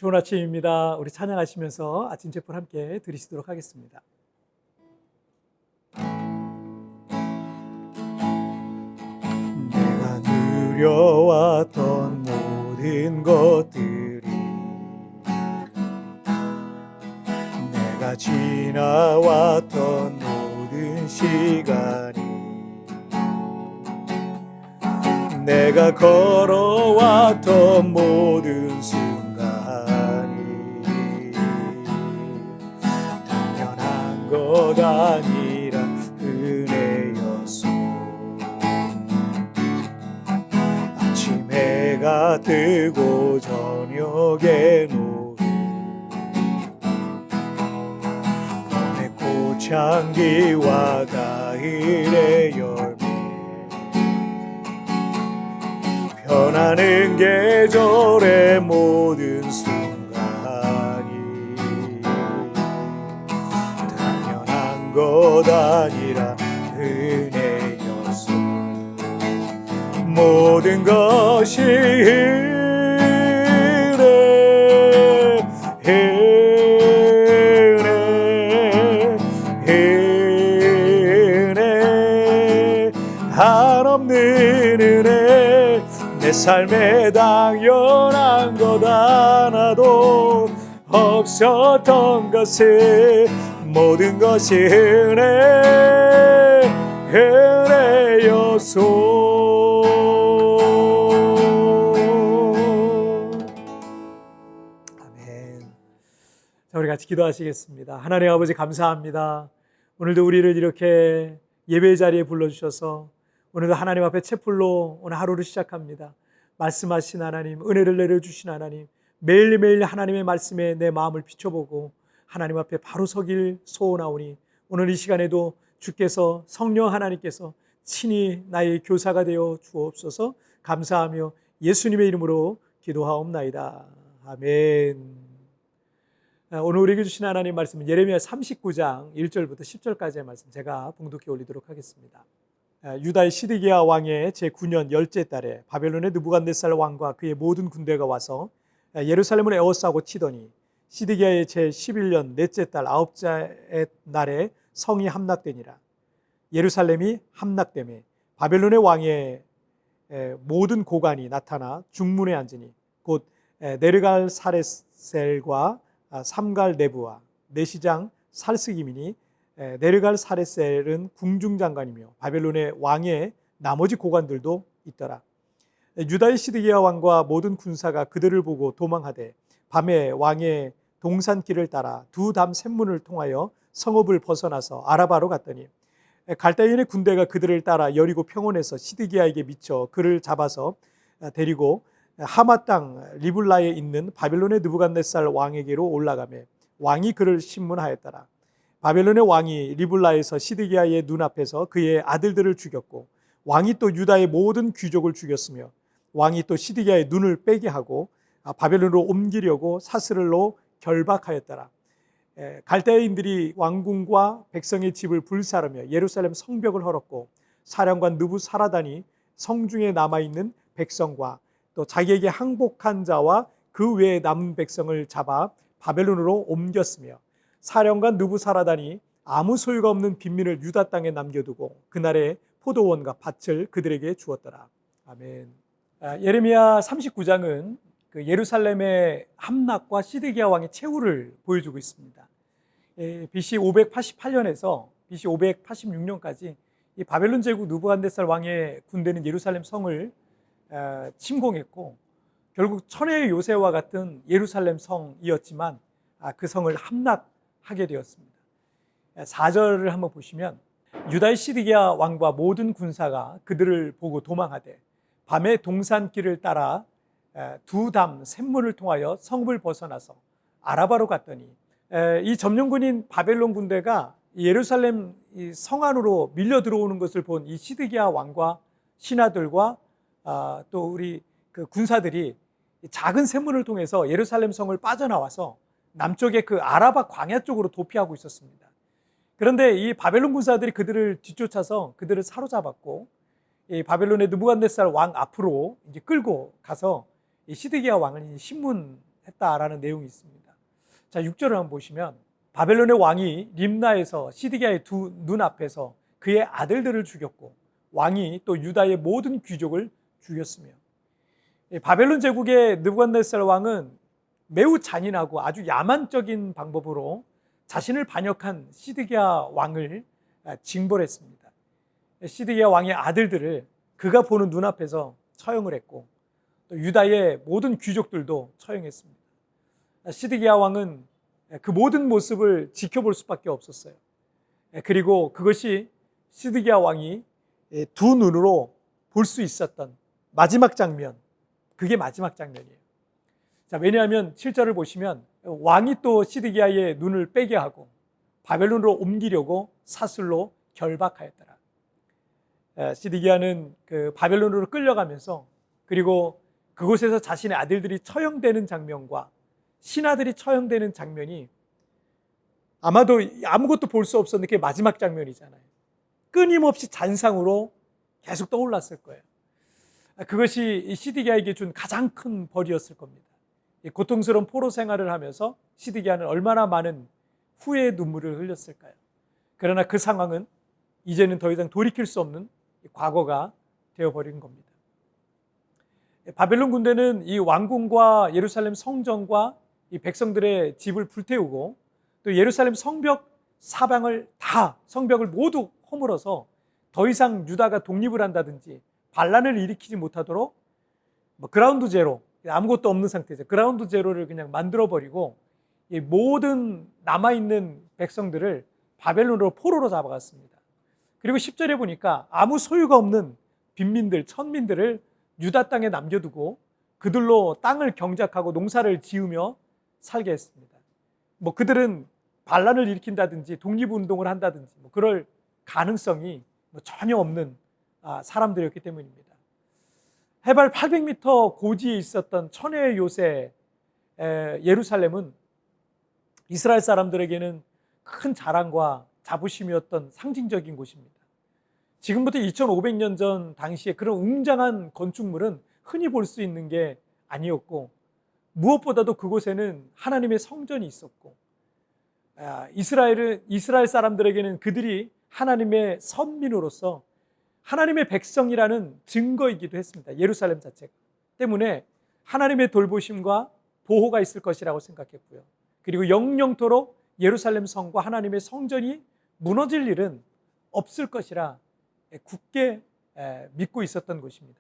좋은 아침입니다. 우리 찬양하시면서 아침 제풀 함께 드리시도록 하겠습니다. 내가 누려왔던 모든 것들이 내가 지나왔던 모든 시간이 내가 걸어왔던 모든 순간이 당연한 것 아니라 은혜였소. 아침 해가 뜨고 저녁에 노을 봄의 꽃향기와 가을의 열매 변하는 계절의 모든 순간이 당연한 것 아니라 은혜였소. 모든 것이 은혜 한없는 은혜 내 삶에 당연한 것 하나도 없었던 것을 모든 것이 은혜였소. 아멘. 자, 우리 같이 기도하시겠습니다. 하나님 아버지 감사합니다. 오늘도 우리를 이렇게 예배 자리에 불러주셔서 오늘도 하나님 앞에 채플로 오늘 하루를 시작합니다. 말씀하신 하나님, 은혜를 내려주신 하나님, 매일매일 하나님의 말씀에 내 마음을 비춰보고 하나님 앞에 바로 서길 소원하오니 오늘 이 시간에도 주께서 성령 하나님께서 친히 나의 교사가 되어 주옵소서. 감사하며 예수님의 이름으로 기도하옵나이다. 아멘. 오늘 우리에게 주신 하나님 말씀은 예레미야 39장 1절부터 10절까지의 말씀 제가 봉독해 올리도록 하겠습니다. 유다의 시드기야 왕의 제9년 10째 달에 바벨론의 느부갓네살 왕과 그의 모든 군대가 와서 예루살렘을 에워싸고 치더니 시드기야의 제11년 넷째 달 9째 날에 성이 함락되니라. 예루살렘이 함락되매 바벨론의 왕의 모든 고관이 나타나 중문에 앉으니 곧 네르갈 사레셀과 삼갈 네부와 내시장 살스기민이 네르갈 사레셀은 궁중장관이며 바벨론의 왕의 나머지 고관들도 있더라. 유다의 시드기야 왕과 모든 군사가 그들을 보고 도망하되 밤에 왕의 동산길을 따라 두 담 샘문을 통하여 성읍을 벗어나서 아라바로 갔더니 갈대인의 군대가 그들을 따라 여리고 평원에서 시드기야에게 미쳐 그를 잡아서 데리고 하마 땅 리블라에 있는 바벨론의 느부갓네살 왕에게로 올라가매 왕이 그를 신문하였더라. 바벨론의 왕이 리블라에서 시드기야의 눈앞에서 그의 아들들을 죽였고 왕이 또 유다의 모든 귀족을 죽였으며 왕이 또 시드기야의 눈을 빼게 하고 바벨론으로 옮기려고 사스를로 결박하였더라. 갈대인들이 왕궁과 백성의 집을 불사르며 예루살렘 성벽을 헐었고 사령관 느부사라단이 성중에 남아있는 백성과 또 자기에게 항복한 자와 그 외에 남은 백성을 잡아 바벨론으로 옮겼으며 사령관 느부사라단이 아무 소유가 없는 빈민을 유다 땅에 남겨두고 그날의 포도원과 밭을 그들에게 주었더라. 아멘. 예레미야 39장은 그 예루살렘의 함락과 시드기야 왕의 최후를 보여주고 있습니다. BC 588년에서 BC 586년까지 이 바벨론 제국 느부갓네살 왕의 군대는 예루살렘 성을 침공했고 결국 천혜의 요새와 같은 예루살렘 성이었지만 그 성을 함락하게 되었습니다. 4절을 한번 보시면 유다의 시드기야 왕과 모든 군사가 그들을 보고 도망하되 밤에 동산길을 따라 두 담 샘문을 통하여 성읍을 벗어나서 아라바로 갔더니 이 점령군인 바벨론 군대가 예루살렘 성 안으로 밀려 들어오는 것을 본 이 시드기야 왕과 신하들과 또 우리 그 군사들이 작은 샘문을 통해서 예루살렘 성을 빠져나와서 남쪽의 그 아라바 광야 쪽으로 도피하고 있었습니다. 그런데 이 바벨론 군사들이 그들을 뒤쫓아서 그들을 사로잡았고 이 바벨론의 느부갓네살 왕 앞으로 이제 끌고 가서 이 시드기야 왕을 신문 했다라는 내용이 있습니다. 자, 6절을 한번 보시면 바벨론의 왕이 림나에서 시드기야의 두 눈앞에서 그의 아들들을 죽였고 왕이 또 유다의 모든 귀족을 죽였으며, 바벨론 제국의 느부갓네살 왕은 매우 잔인하고 아주 야만적인 방법으로 자신을 반역한 시드기야 왕을 징벌했습니다. 시드기야 왕의 아들들을 그가 보는 눈앞에서 처형을 했고 또 유다의 모든 귀족들도 처형했습니다. 시드기야 왕은 그 모든 모습을 지켜볼 수밖에 없었어요. 그리고 그것이 시드기야 왕이 두 눈으로 볼 수 있었던 마지막 장면, 그게 마지막 장면이에요. 자, 왜냐하면 7절을 보시면 왕이 또 시드기야의 눈을 빼게 하고 바벨론으로 옮기려고 사슬로 결박하였더라. 시드기야는 그 바벨론으로 끌려가면서 그리고 그곳에서 자신의 아들들이 처형되는 장면과 신하들이 처형되는 장면이 아마도 아무것도 볼 수 없었는데 그게 마지막 장면이잖아요. 끊임없이 잔상으로 계속 떠올랐을 거예요. 그것이 시드기야에게 준 가장 큰 벌이었을 겁니다. 고통스러운 포로 생활을 하면서 시드기야는 얼마나 많은 후회의 눈물을 흘렸을까요? 그러나 그 상황은 이제는 더 이상 돌이킬 수 없는 과거가 되어버린 겁니다. 바벨론 군대는 이 왕궁과 예루살렘 성전과 이 백성들의 집을 불태우고 또 예루살렘 성벽 사방을 다 성벽을 모두 허물어서 더 이상 유다가 독립을 한다든지 반란을 일으키지 못하도록 그라운드 제로, 아무것도 없는 상태죠. 그라운드 제로를 그냥 만들어버리고 이 모든 남아있는 백성들을 바벨론으로 포로로 잡아갔습니다. 그리고 10절에 보니까 아무 소유가 없는 빈민들, 천민들을 유다 땅에 남겨두고 그들로 땅을 경작하고 농사를 지으며 살게 했습니다. 그들은 반란을 일으킨다든지 독립운동을 한다든지 그럴 가능성이 전혀 없는 사람들이었기 때문입니다. 해발 800m 고지에 있었던 천혜의 요새 예루살렘은 이스라엘 사람들에게는 큰 자랑과 자부심이었던 상징적인 곳입니다. 지금부터 2500년 전 당시에 그런 웅장한 건축물은 흔히 볼 수 있는 게 아니었고 무엇보다도 그곳에는 하나님의 성전이 있었고 이스라엘 사람들에게는 그들이 하나님의 선민으로서 하나님의 백성이라는 증거이기도 했습니다. 예루살렘 자체가. 때문에 하나님의 돌보심과 보호가 있을 것이라고 생각했고요. 그리고 영영토록 예루살렘 성과 하나님의 성전이 무너질 일은 없을 것이라 굳게 믿고 있었던 곳입니다.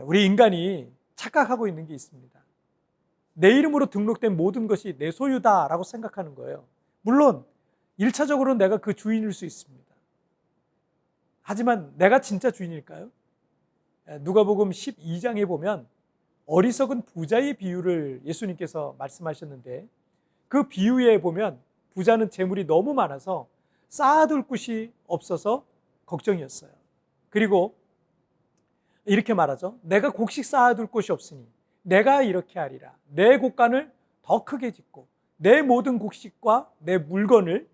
우리 인간이 착각하고 있는 게 있습니다. 내 이름으로 등록된 모든 것이 내 소유다라고 생각하는 거예요. 물론 1차적으로는 내가 그 주인일 수 있습니다. 하지만 내가 진짜 주인일까요? 누가복음 12장에 보면 어리석은 부자의 비유를 예수님께서 말씀하셨는데 그 비유에 보면 부자는 재물이 너무 많아서 쌓아둘 곳이 없어서 걱정이었어요. 그리고 이렇게 말하죠. 내가 곡식 쌓아둘 곳이 없으니 내가 이렇게 하리라. 내 곡간을 더 크게 짓고 내 모든 곡식과 내 물건을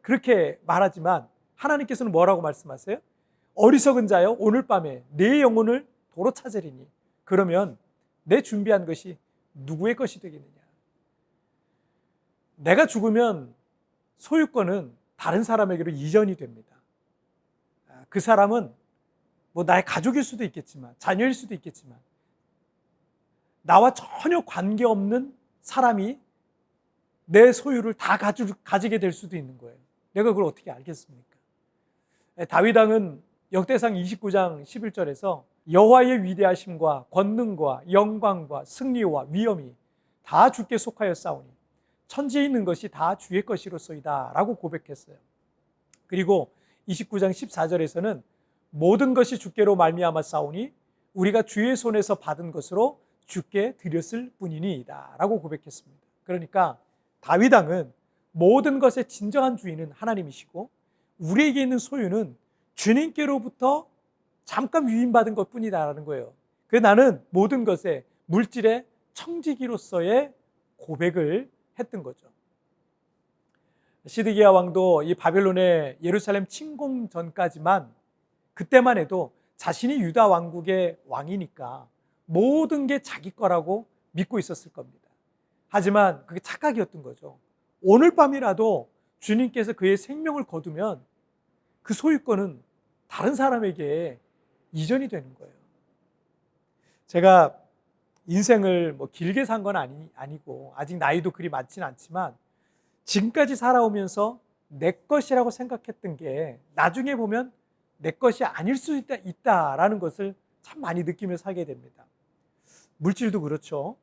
그렇게 말하지만 하나님께서는 뭐라고 말씀하세요? 어리석은 자여 오늘 밤에 내 영혼을 도로 찾으리니 그러면 내 준비한 것이 누구의 것이 되겠느냐. 내가 죽으면 소유권은 다른 사람에게로 이전이 됩니다. 그 사람은 나의 가족일 수도 있겠지만 자녀일 수도 있겠지만 나와 전혀 관계없는 사람이 내 소유를 다 가지게 될 수도 있는 거예요. 내가 그걸 어떻게 알겠습니까? 다윗 왕은 역대상 29장 11절에서 여호와의 위대하심과 권능과 영광과 승리와 위엄이 다 주께 속하였사오니 천지에 있는 것이 다 주의 것이로소이다 라고 고백했어요. 그리고 29장 14절에서는 모든 것이 주께로 말미암아 싸우니 우리가 주의 손에서 받은 것으로 주께 드렸을 뿐이니이다 라고 고백했습니다. 그러니까 다윗 왕은 모든 것의 진정한 주인은 하나님이시고 우리에게 있는 소유는 주님께로부터 잠깐 위임받은 것뿐이다라는 거예요. 그래서 나는 모든 것에 물질의 청지기로서의 고백을 했던 거죠. 시드기야 왕도 이 바벨론의 예루살렘 침공 전까지만 그때만 해도 자신이 유다 왕국의 왕이니까 모든 게 자기 거라고 믿고 있었을 겁니다. 하지만 그게 착각이었던 거죠. 오늘 밤이라도 주님께서 그의 생명을 거두면 그 소유권은 다른 사람에게 이전이 되는 거예요. 제가 인생을 뭐 길게 산 건 아니고 아직 나이도 그리 많지는 않지만 지금까지 살아오면서 내 것이라고 생각했던 게 나중에 보면 내 것이 아닐 수 있다라는 것을 참 많이 느끼며 살게 됩니다. 물질도 그렇죠.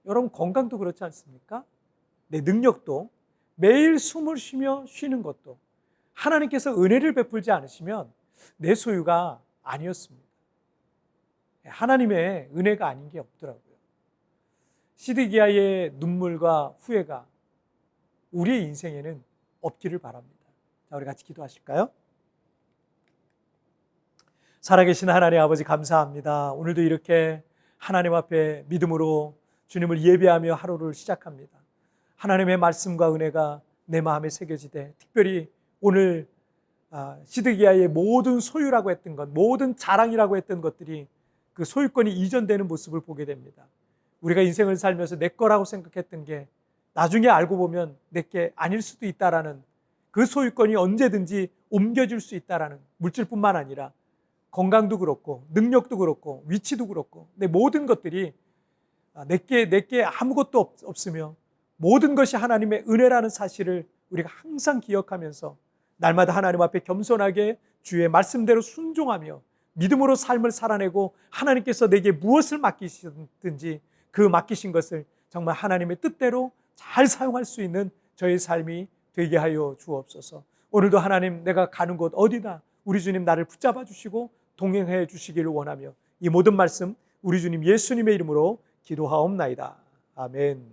여러분 건강도 그렇지 않습니까? 내 능력도 매일 숨을 쉬며 쉬는 것도 하나님께서 은혜를 베풀지 않으시면 내 소유가 아니었습니다. 하나님의 은혜가 아닌 게 없더라고요. 시드기야의 눈물과 후회가 우리의 인생에는 없기를 바랍니다. 자, 우리 같이 기도하실까요? 살아계신 하나님 아버지 감사합니다. 오늘도 이렇게 하나님 앞에 믿음으로 주님을 예배하며 하루를 시작합니다. 하나님의 말씀과 은혜가 내 마음에 새겨지되 특별히 오늘 시드기야의 모든 소유라고 했던 것, 모든 자랑이라고 했던 것들이 그 소유권이 이전되는 모습을 보게 됩니다. 우리가 인생을 살면서 내 거라고 생각했던 게 나중에 알고 보면 내게 아닐 수도 있다라는 그 소유권이 언제든지 옮겨질 수 있다라는 물질뿐만 아니라 건강도 그렇고 능력도 그렇고 위치도 그렇고 내 모든 것들이 내게 아무것도 없으며 모든 것이 하나님의 은혜라는 사실을 우리가 항상 기억하면서 날마다 하나님 앞에 겸손하게 주의 말씀대로 순종하며 믿음으로 삶을 살아내고 하나님께서 내게 무엇을 맡기시든지 그 맡기신 것을 정말 하나님의 뜻대로 잘 사용할 수 있는 저의 삶이 되게 하여 주옵소서. 오늘도 하나님 내가 가는 곳 어디나 우리 주님 나를 붙잡아 주시고 동행해 주시기를 원하며 이 모든 말씀 우리 주님 예수님의 이름으로 기도하옵나이다. 아멘.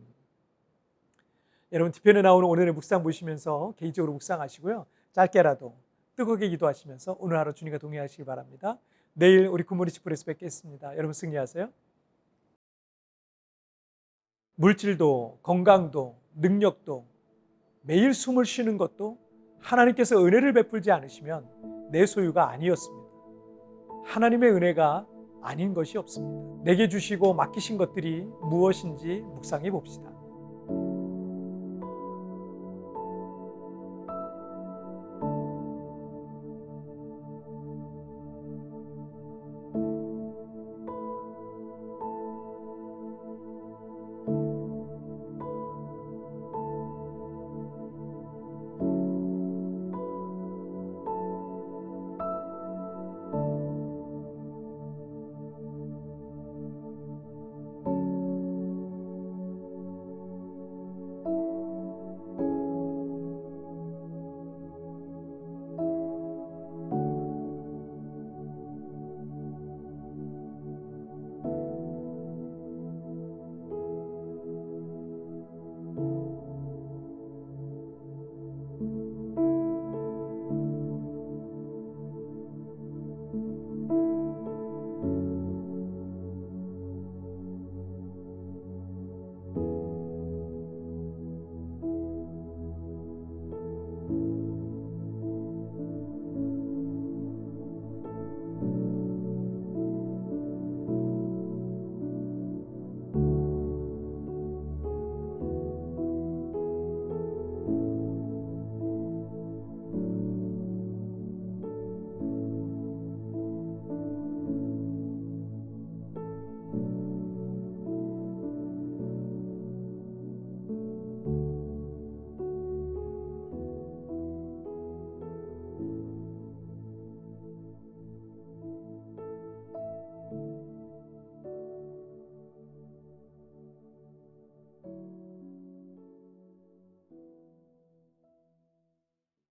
여러분 뒤편에 나오는 오늘의 묵상 보시면서 개인적으로 묵상하시고요. 짧게라도 뜨겁게 기도하시면서 오늘 하루 주님과 동행하시기 바랍니다. 내일 우리 굿모닝 치프에서 뵙겠습니다. 여러분 승리하세요. 물질도 건강도 능력도 매일 숨을 쉬는 것도 하나님께서 은혜를 베풀지 않으시면 내 소유가 아니었습니다. 하나님의 은혜가 아닌 것이 없습니다. 내게 주시고 맡기신 것들이 무엇인지 묵상해 봅시다.